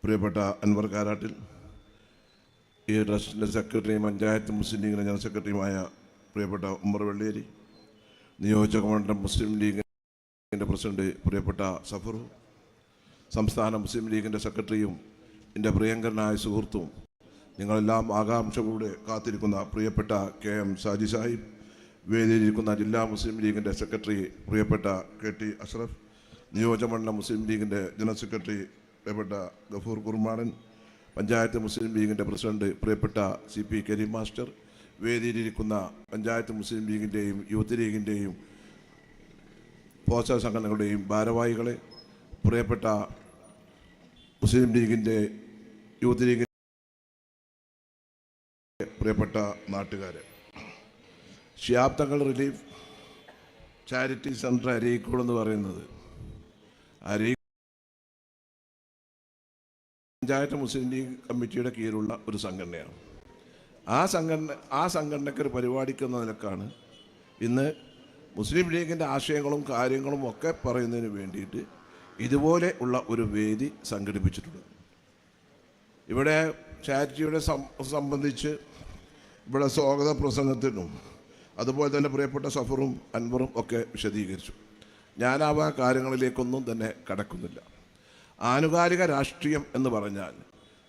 പ്രിയപ്പെട്ട അൻവർ കാരാട്ടിൽ, ഈ ട്രസ്റ്റിൻ്റെ സെക്രട്ടറിയും പഞ്ചായത്ത് മുസ്ലിം ലീഗിൻ്റെ ജനറൽ സെക്രട്ടറിയുമായ പ്രിയപ്പെട്ട ഉമ്മർ വെള്ളേരി, നിയോജക മണ്ഡലം മുസ്ലിം ലീഗിൻ്റെ പ്രസിഡന്റ് പ്രിയപ്പെട്ട സഫറു, സംസ്ഥാന മുസ്ലിം ലീഗിൻ്റെ സെക്രട്ടറിയും എൻ്റെ പ്രിയങ്കരനായ സുഹൃത്തും നിങ്ങളെല്ലാം ആകാംക്ഷയോടെ കാത്തിരിക്കുന്ന പ്രിയപ്പെട്ട KM സാജി സാഹിബ്, വേദിയിലിരിക്കുന്ന ജില്ലാ മുസ്ലിം ലീഗിൻ്റെ സെക്രട്ടറി പ്രിയപ്പെട്ട KT അഷ്റഫ്, നിയോജകമണ്ഡലം മുസ്ലിം ലീഗിൻ്റെ ജനറൽ സെക്രട്ടറി പ്രിയപ്പെട്ട ഗഫൂർ കുർമാടൻ, പഞ്ചായത്ത് മുസ്ലിം ലീഗിൻ്റെ പ്രസിഡന്റ് പ്രിയപ്പെട്ട CP കരീം മാസ്റ്റർ, വേദിയിലിരിക്കുന്ന പഞ്ചായത്ത് മുസ്ലിം ലീഗിൻ്റെയും യൂത്ത് ലീഗിൻ്റെയും പോഷക സംഘടനകളുടെയും ഭാരവാഹികളെ, പ്രിയപ്പെട്ട മുസ്ലിം ലീഗിൻ്റെ യൂത്ത് ലീഗിൻ്റെ പ്രിയപ്പെട്ട നാട്ടുകാരെ, Shihab Thangal relief charity centre Areekode എന്ന് പറയുന്നത് പഞ്ചായത്ത് മുസ്ലിം ലീഗ് കമ്മിറ്റിയുടെ കീഴിലുള്ള ഒരു സംഘടനയാണ്. ആ സംഘടനയ്ക്ക് ഒരു പരിപാടിക്കുന്ന നിലക്കാണ് ഇന്ന് മുസ്ലിം ലീഗിൻ്റെ ആശയങ്ങളും കാര്യങ്ങളും ഒക്കെ പറയുന്നതിന് വേണ്ടിയിട്ട് ഇതുപോലെ ഉള്ള ഒരു വേദി സംഘടിപ്പിച്ചിട്ടുള്ളത്. ഇവിടെ ചാരിറ്റിയുടെ സംബന്ധിച്ച് ഇവിടെ സ്വാഗത പ്രസംഗത്തിനും അതുപോലെ തന്നെ പ്രിയപ്പെട്ട സഫറും അൻവറും ഒക്കെ വിശദീകരിച്ചു. ഞാൻ ആ കാര്യങ്ങളിലേക്കൊന്നും തന്നെ കടക്കുന്നില്ല. ആനുകാലിക രാഷ്ട്രീയം എന്ന് പറഞ്ഞാൽ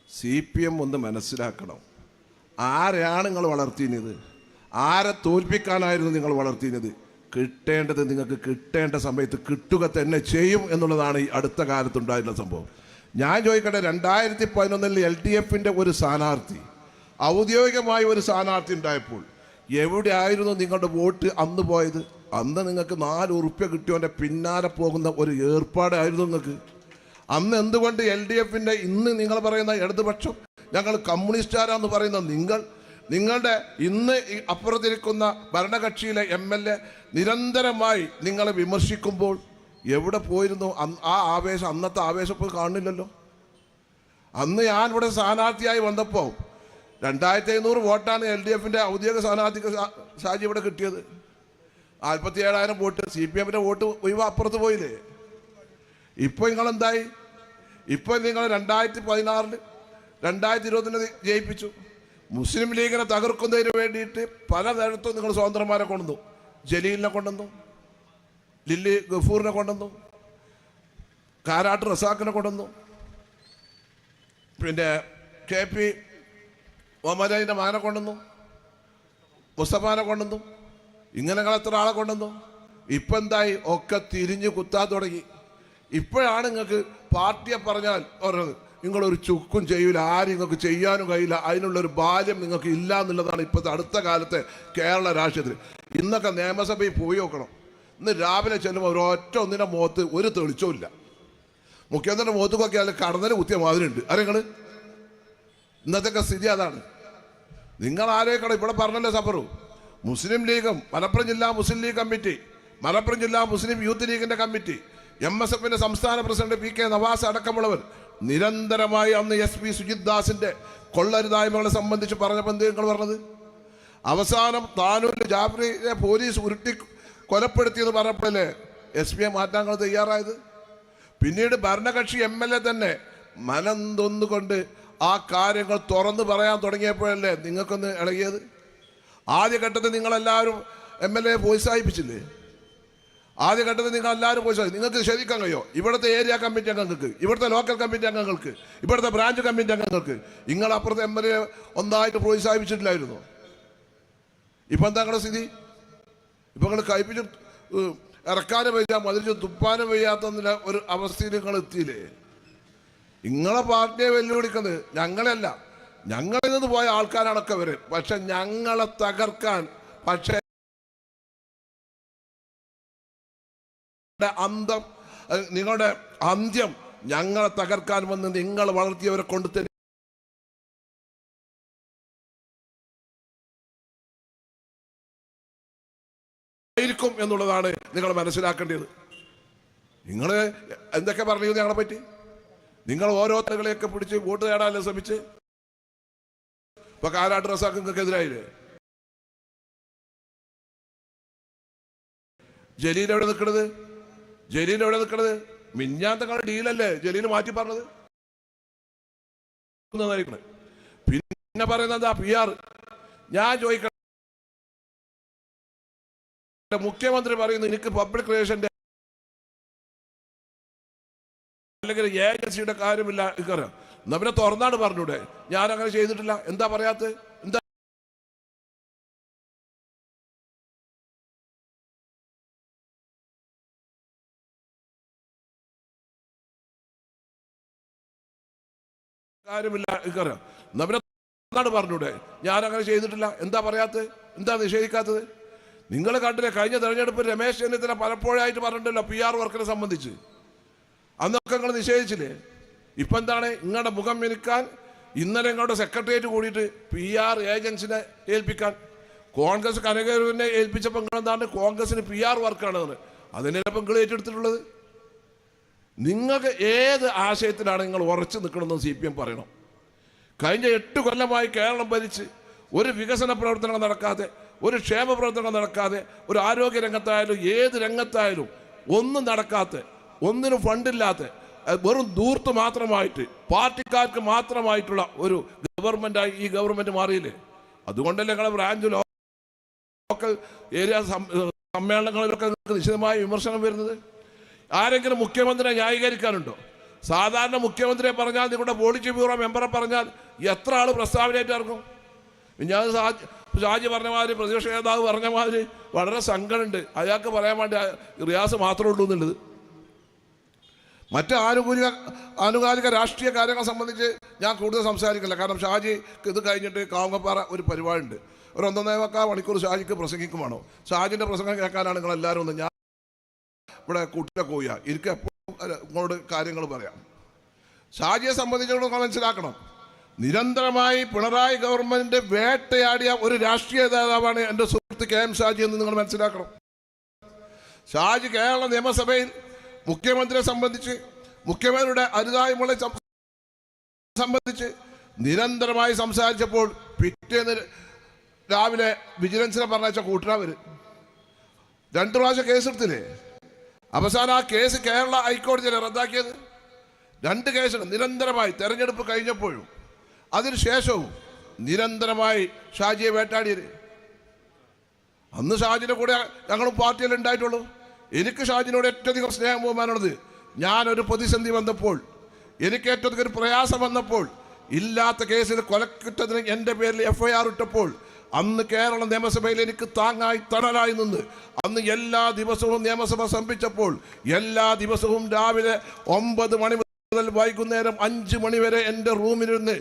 CPM ഒന്ന് മനസ്സിലാക്കണം. ആരെയാണ് നിങ്ങൾ വളർത്തിയത്? ആരെ തോൽപ്പിക്കാനായിരുന്നു നിങ്ങൾ വളർത്തിയത്? കിട്ടേണ്ടത് നിങ്ങൾക്ക് കിട്ടേണ്ട സമയത്ത് കിട്ടുക തന്നെ ചെയ്യും എന്നുള്ളതാണ് ഈ അടുത്ത കാലത്തുണ്ടായിരുന്ന സംഭവം. ഞാൻ ചോദിക്കട്ടെ, 2011 LDFിൻ്റെ ഒരു സ്ഥാനാർത്ഥി, ഔദ്യോഗികമായ ഒരു സ്ഥാനാർത്ഥി ഉണ്ടായപ്പോൾ എവിടെയായിരുന്നു നിങ്ങളുടെ വോട്ട് അന്ന് പോയത്? അന്ന് നിങ്ങൾക്ക് 4 ഉറുപ്പ്യ കിട്ടിയവൻ്റെ പിന്നാലെ പോകുന്ന ഒരു ഏർപ്പാടായിരുന്നു നിങ്ങൾക്ക്. അന്ന് എന്തുകൊണ്ട് LDFിൻ്റെ ഇന്ന് നിങ്ങൾ പറയുന്ന ഇടതുപക്ഷം, ഞങ്ങൾ കമ്മ്യൂണിസ്റ്റുകാരാന്ന് പറയുന്ന നിങ്ങളുടെ ഇന്ന് അപ്പുറത്തിരിക്കുന്ന ഭരണകക്ഷിയിലെ MLA നിരന്തരമായി നിങ്ങളെ വിമർശിക്കുമ്പോൾ എവിടെ പോയിരുന്നു ആ ആവേശം? അന്നത്തെ ആവേശം ഇപ്പോൾ കാണുന്നില്ലല്ലോ. അന്ന് ഞാൻ ഇവിടെ സ്ഥാനാർത്ഥിയായി വന്നപ്പോൾ 2500 വോട്ടാണ് LDFിൻ്റെ ഔദ്യോഗിക സ്ഥാനാർത്ഥിക്ക് ഷാജി ഇവിടെ കിട്ടിയത്. 47,000 വോട്ട്. CPMൻ്റെ വോട്ട് അപ്പുറത്ത് പോയില്ലേ? ഇപ്പോൾ നിങ്ങളെന്തായി? ഇപ്പോൾ നിങ്ങൾ 2016 2020 ജയിപ്പിച്ചു. മുസ്ലിം ലീഗിനെ തകർക്കുന്നതിന് വേണ്ടിയിട്ട് പലതരത്തും നിങ്ങൾ സ്വതന്ത്രന്മാരെ കൊണ്ടുവന്നു. ജലീലിനെ കൊണ്ടുവന്നു, ലില്ലി ഗഫൂറിനെ കൊണ്ടുവന്നു, കാരാട്ട് റസാഖിനെ കൊണ്ടുവന്നു, പിന്നെ KP മുഹമ്മദ് മകനെ കൊണ്ടുവന്നു, മുസ്തഫാനെ കൊണ്ടുവന്നു. ഇങ്ങനെ നിങ്ങൾ എത്ര ആളെ കൊണ്ടുവന്നു? ഇപ്പം എന്തായി? ഒക്കെ തിരിഞ്ഞ് കുത്താൻ തുടങ്ങി. ഇപ്പോഴാണ് നിങ്ങൾക്ക് പാർട്ടിയെ പറഞ്ഞാൽ നിങ്ങളൊരു ചുക്കും ചെയ്യൂല, ആരും നിങ്ങൾക്ക് ചെയ്യാനും കഴിയില്ല, അതിനുള്ളൊരു ബാല്യം നിങ്ങൾക്ക് ഇല്ല എന്നുള്ളതാണ് ഇപ്പോഴത്തെ അടുത്ത കാലത്തെ കേരള രാഷ്ട്രീയത്തിൽ. ഇന്നൊക്കെ നിയമസഭയിൽ പോയി നോക്കണം. ഇന്ന് രാവിലെ ചെല്ലുമ്പോൾ ഒരൊറ്റ ഒന്നിൻ്റെ മുഖത്ത് ഒരു തെളിച്ചവും ഇല്ല. മുഖ്യമന്ത്രിയുടെ മുഖത്തൊക്കെ അതിൽ കടന്നൽ കുത്തിയ മാതിരി ഉണ്ട്. ആരെങ്ങൾ ഇന്നത്തെ സ്ഥിതി അതാണ്. നിങ്ങൾ ആലോചിക്കണം. ഇവിടെ പറഞ്ഞല്ലോ സഫറു, മുസ്ലിം ലീഗും മലപ്പുറം ജില്ലാ മുസ്ലിം ലീഗ് കമ്മിറ്റി, മലപ്പുറം ജില്ലാ മുസ്ലിം യൂത്ത് ലീഗിൻ്റെ കമ്മിറ്റി, MSFിൻ്റെ സംസ്ഥാന പ്രസിഡന്റ് PK നവാസ് അടക്കമുള്ളവർ നിരന്തരമായി അന്ന് SP സുജിത് ദാസിൻ്റെ കൊള്ളരുതായ്മകളെ സംബന്ധിച്ച് പറഞ്ഞപ്പോൾ എന്ത് നിങ്ങൾ പറഞ്ഞത്? അവസാനം താനൂരിൽ ജാഫറിയെ പോലീസ് ഉരുട്ടി കൊലപ്പെടുത്തിയെന്ന് പറഞ്ഞപ്പോഴല്ലേ SP മാറ്റാൻ നിങ്ങൾ തയ്യാറായത്? പിന്നീട് ഭരണകക്ഷി MLA തന്നെ മനം തൊന്നുകൊണ്ട് ആ കാര്യങ്ങൾ തുറന്നു പറയാൻ തുടങ്ങിയപ്പോഴല്ലേ നിങ്ങൾക്കൊന്ന് ഇളകിയത്? ആദ്യഘട്ടത്തിൽ നിങ്ങളെല്ലാവരും MLA പ്രോത്സാഹിപ്പിച്ചില്ലേ? ആദ്യഘട്ടത്തിൽ നിങ്ങൾ എല്ലാവരും പോയി നിങ്ങൾക്ക് ശരിക്കാൻ കഴിയോ? ഇവിടുത്തെ ഏരിയ കമ്മിറ്റി അംഗങ്ങൾക്ക്, ഇവിടുത്തെ ലോക്കൽ കമ്മിറ്റി അംഗങ്ങൾക്ക്, ഇവിടുത്തെ ബ്രാഞ്ച് കമ്മിറ്റി അംഗങ്ങൾക്ക് നിങ്ങളപ്പുറത്തെ MLA ഒന്നായിട്ട് പ്രോത്സാഹിപ്പിച്ചിട്ടില്ലായിരുന്നു? ഇപ്പം എന്താ നിങ്ങളുടെ സ്ഥിതി? ഇപ്പം നിങ്ങൾ കയ്പിച്ച് ഇറക്കാനും വയ്യ, മതിരിച്ച് തുപ്പാനും വയ്യാത്ത ഒരു അവസ്ഥയിൽ നിങ്ങൾ എത്തിയില്ലേ? നിങ്ങളെ പാർട്ടിയെ വെല്ലുവിളിക്കുന്നത് ഞങ്ങളല്ല, ഞങ്ങളിൽ നിന്ന് പോയ ആൾക്കാരാണൊക്കെ വരെ. പക്ഷെ ഞങ്ങളെ തകർക്കാൻ, പക്ഷേ നിങ്ങളുടെ അന്ത്യം ഞങ്ങളെ തകർക്കാൻ വന്ന് നിങ്ങൾ വളർത്തിയവരെ കൊണ്ട് ആയിരിക്കും എന്നുള്ളതാണ് നിങ്ങൾ മനസ്സിലാക്കേണ്ടത്. നിങ്ങൾ എന്തൊക്കെ പറഞ്ഞു ഞങ്ങളെ പറ്റി? നിങ്ങൾ ഓരോരുത്തരുകളെയൊക്കെ പിടിച്ച് വോട്ട് നേടാനല്ലേ ശ്രമിച്ച്? ഇപ്പൊ കാരാട്ട് റസാഖ് നിങ്ങൾക്കെതിരായില്ലേ? ജലീൽ എവിടെ നിൽക്കണത്? മിഞ്ഞാൻ തങ്ങളുടെ ഡീലല്ലേ ജലീൽ മാറ്റി പറഞ്ഞത്? പിന്നെ പറയുന്നത് എന്താ PR? ഞാൻ ചോദിക്കട്ടെ, മുഖ്യമന്ത്രി പറയുന്നു എനിക്ക് പബ്ലിക് റിലേഷന്റെ അല്ലെങ്കിൽ ഏജൻസിയുടെ കാര്യമില്ല. ഇക്കറിയാം, എന്നാ പിന്നെ തുറന്നാണ് പറഞ്ഞൂടെ? ഞാൻ അങ്ങനെ ചെയ്തിട്ടില്ല. എന്താ പറയാത്തത്? എന്താ കാര്യമില്ല? ഇക്കറിയാം, എന്നാ പിന്നെ തുറന്നാണ് പറഞ്ഞൂടെ? ഞാൻ അങ്ങനെ ചെയ്തിട്ടില്ല. എന്താ പറയാത്തത്? എന്താ നിഷേധിക്കാത്തത്? നിങ്ങൾ കണ്ടില്ലേ, കഴിഞ്ഞ തെരഞ്ഞെടുപ്പിൽ രമേശ് ചെന്നിത്തല പലപ്പോഴായിട്ട് പറഞ്ഞിട്ടുണ്ടല്ലോ PR വർക്കിനെ സംബന്ധിച്ച്. അന്നൊക്കെ നിങ്ങൾ നിഷേധിച്ചില്ലേ? ഇപ്പം എന്താണ് നിങ്ങളുടെ മുഖം മിനുക്കാൻ ഇന്നലെ നിങ്ങളുടെ സെക്രട്ടേറിയറ്റ് കൂടിയിട്ട് PR ഏജൻസിനെ ഏൽപ്പിക്കാൻ കോൺഗ്രസ് കനകരൂരിനെ ഏൽപ്പിച്ചപ്പോൾ നിങ്ങൾ എന്താണ് കോൺഗ്രസിന് PR വർക്കാണെന്ന് അതിനിപ്പം നിങ്ങൾ ഏറ്റെടുത്തിട്ടുള്ളത്? നിങ്ങൾക്ക് ഏത് ആശയത്തിലാണ് നിങ്ങൾ ഉറച്ചു നിൽക്കണമെന്ന് CPM പറയണം. കഴിഞ്ഞ 8 കൊല്ലമായി കേരളം ഭരിച്ച് ഒരു വികസന പ്രവർത്തനങ്ങൾ നടക്കാതെ, ഒരു ക്ഷേമ പ്രവർത്തനങ്ങൾ നടക്കാതെ, ഒരു ആരോഗ്യ രംഗത്തായാലും ഏത് രംഗത്തായാലും ഒന്നും നടക്കാത്ത, ഒന്നിനും ഫണ്ടില്ലാത്ത, വെറും ദൂർത്ത് മാത്രമായിട്ട് പാർട്ടിക്കാർക്ക് മാത്രമായിട്ടുള്ള ഒരു ഗവൺമെൻറ്റായി ഈ ഗവൺമെൻറ് മാറിയില്ലേ? അതുകൊണ്ടല്ലേ നിങ്ങളെ ബ്രാഞ്ച് ലോക്കൽ ഏരിയ സമ്മേളനങ്ങളിലൊക്കെ നിങ്ങൾക്ക് നിശ്ചിതമായ വിമർശനം വരുന്നത്? ആരെങ്കിലും മുഖ്യമന്ത്രിയെ ന്യായീകരിക്കാനുണ്ടോ? സാധാരണ മുഖ്യമന്ത്രിയെ പറഞ്ഞാൽ, നിങ്ങളുടെ പോളിറ്റ് ബ്യൂറോ മെമ്പറെ പറഞ്ഞാൽ എത്ര ആൾ പ്രസ്താവനയായിട്ട് ഇറങ്ങും? ഞാൻ ഷാജി പറഞ്ഞ മാതിരി, പ്രതിപക്ഷ നേതാവ് പറഞ്ഞ മാതിരി വളരെ സങ്കടമുണ്ട്. അയാൾക്ക് പറയാൻ വേണ്ടി റിയാസ് മാത്രമേ ഉള്ളൂ എന്നുള്ളത്. മറ്റ് ആനുകാലിക രാഷ്ട്രീയ കാര്യങ്ങൾ സംബന്ധിച്ച് ഞാൻ കൂടുതൽ സംസാരിക്കില്ല. കാരണം ഷാജി ഇത് കഴിഞ്ഞിട്ട് കാവങ്ങപ്പാറ ഒരു പരിപാടിയുണ്ട്. ഒരു 1.25 മണിക്കൂർ ഷാജിക്ക് പ്രസംഗിക്കുവാണോ? ഷാജിൻ്റെ പ്രസംഗം കേൾക്കാനാണ് നിങ്ങളെല്ലാവരും ഒന്ന്. ഞാൻ ഇവിടെ കൂട്ടിലെ പോയ എനിക്ക് എപ്പോഴും നിങ്ങളോട് കാര്യങ്ങൾ പറയാം. ഷാജിയെ സംബന്ധിച്ചുകൊണ്ട് നിങ്ങൾ മനസ്സിലാക്കണം, നിരന്തരമായി പിണറായി ഗവൺമെൻറ് വേട്ടയാടിയ ഒരു രാഷ്ട്രീയ നേതാവാണ് എൻ്റെ സുഹൃത്ത് KM ഷാജി എന്ന് നിങ്ങൾ മനസ്സിലാക്കണം. ഷാജി കേരള നിയമസഭയിൽ മുഖ്യമന്ത്രിയെ സംബന്ധിച്ച്, മുഖ്യമന്ത്രിയുടെ അരുതായ്മകളെ സംബന്ധിച്ച് നിരന്തരമായി സംസാരിച്ചപ്പോൾ പിറ്റേന്ന് രാവിലെ വിജിലൻസിനെ പറഞ്ഞ കൂട്ടരവർ 2 പ്രാവശ്യം കേസെടുത്തില്ലേ? അവസാനം ആ കേസ് കേരള ഹൈക്കോടതിയിലെ റദ്ദാക്കിയത്. 2 കേസുകൾ നിരന്തരമായി തെരഞ്ഞെടുപ്പ് കഴിഞ്ഞപ്പോഴും അതിനുശേഷവും നിരന്തരമായി ഷാജിയെ വേട്ടാടിയത്. അന്ന് ഷാജിൻ്റെ കൂടെ ഞങ്ങളും പാർട്ടിയിൽ ഉണ്ടായിട്ടുള്ളൂ. എനിക്ക് ഷാജിനോട് ഏറ്റവും അധികം സ്നേഹം ബഹുമാനമുള്ളത്, ഞാനൊരു പ്രതിസന്ധി വന്നപ്പോൾ, എനിക്ക് ഏറ്റവും അധികം ഒരു പ്രയാസം വന്നപ്പോൾ, ഇല്ലാത്ത കേസിൽ കൊലക്കിട്ടതിന് എൻ്റെ പേരിൽ FIR ഇട്ടപ്പോൾ, അന്ന് കേരള നിയമസഭയിൽ എനിക്ക് താങ്ങായി തണലായി നിന്ന് അന്ന് എല്ലാ ദിവസവും നിയമസഭ സംഭിച്ചപ്പോൾ എല്ലാ ദിവസവും രാവിലെ 9 മണി മുതൽ വൈകുന്നേരം 5 മണി വരെ എൻ്റെ റൂമിലിരുന്ന്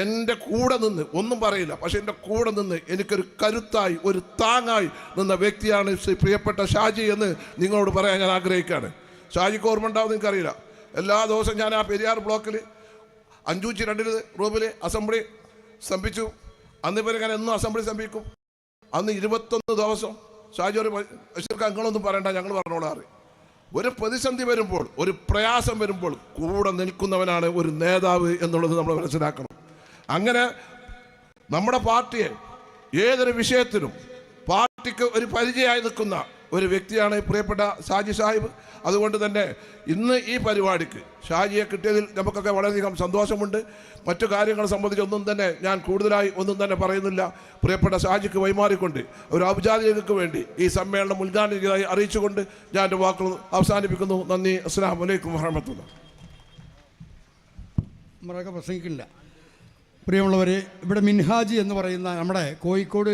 എൻ്റെ കൂടെ നിന്ന്, ഒന്നും പറയില്ല, പക്ഷെ എൻ്റെ കൂടെ നിന്ന് എനിക്കൊരു കരുത്തായി, ഒരു താങ്ങായി നിന്ന വ്യക്തിയാണ് പ്രിയപ്പെട്ട ഷാജി എന്ന് നിങ്ങളോട് പറയാൻ ഞാൻ ആഗ്രഹിക്കുകയാണ്. ഷാജിക്ക് ഓർമ്മ ഉണ്ടാവും നിങ്ങൾക്കറിയില്ല, എല്ലാ ദിവസവും ഞാൻ ആ പെരിയാർ ബ്ലോക്കിൽ 502 റൂമിൽ അസംബ്ലി സംഭിച്ചു. അന്ന് ഇവർ ഞാൻ എന്നും അസംബ്ലി സംഭിക്കും. അന്ന് 21 ദിവസം ഷാജി ഒരു ബഷീർക്ക് അങ്ങളൊന്നും പറയണ്ട, ഞങ്ങൾ പറഞ്ഞോളാറ്. ഒരു പ്രതിസന്ധി വരുമ്പോൾ, ഒരു പ്രയാസം വരുമ്പോൾ കൂടെ നിൽക്കുന്നവനാണ് ഒരു നേതാവ് എന്നുള്ളത് നമ്മൾ മനസ്സിലാക്കണം. അങ്ങനെ നമ്മുടെ പാർട്ടിയെ ഏതൊരു വിഷയത്തിലും പാർട്ടിക്ക് ഒരു പരിചയമായി നിൽക്കുന്ന ഒരു വ്യക്തിയാണ് പ്രിയപ്പെട്ട ഷാജി സാഹിബ്. അതുകൊണ്ട് തന്നെ ഇന്ന് ഈ പരിപാടിക്ക് ഷാജിയെ കിട്ടിയതിൽ നമുക്കൊക്കെ വളരെയധികം സന്തോഷമുണ്ട്. മറ്റു കാര്യങ്ങളെ സംബന്ധിച്ചൊന്നും തന്നെ ഞാൻ കൂടുതലായി ഒന്നും തന്നെ പറയുന്നില്ല. പ്രിയപ്പെട്ട ഷാജിക്ക് വൈമാറിക്കൊണ്ട് ഒരു ഔപചാരികതയ്ക്ക് വേണ്ടി ഈ സമ്മേളനം ഉദ്ഘാടനമായി അറിയിച്ചുകൊണ്ട് ഞാൻ എൻ്റെ വാക്കുകൾ അവസാനിപ്പിക്കുന്നു. നന്ദി. അസ്സലാമു അലൈക്കും വറഹ്മത്തുള്ളാഹി. നമ്മളൊക്കെ പ്രസംഗിക്കില്ല. പ്രിയമുള്ളവരെ, ഇവിടെ മിൻഹാജ് എന്ന് പറയുന്ന നമ്മുടെ കോഴിക്കോട്